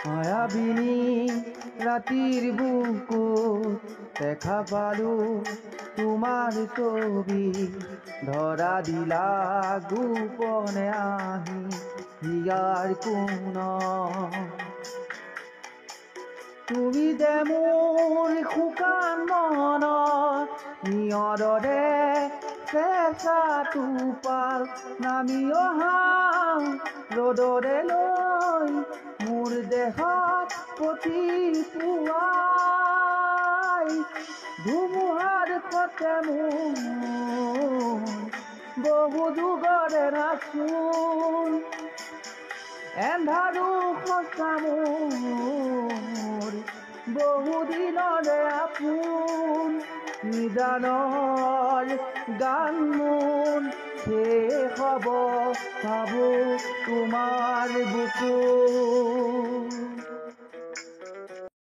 মায়াবিনী ৰাতিৰ বুকুত দেখা পালো তোমাৰ ছবি, ধৰা দিলা গোপনে আহি হিয়াৰ কোণত। তুমি যে মোৰ শুকান মনত নিয়ৰৰে চেঁচা টোপাল নামি অহা ৰ'দৰে লৈ মোৰ দেহত প্ৰতিপুৱাই ধুমুহাৰ সতে মোৰ বহু যুগৰে নাচোন এন্ধাৰো সঁচা মোৰ বহু দিনৰে আপোন নিদানৰ গান মোৰ শেষ হ'ব ভাবো তোমাৰ বুকুত।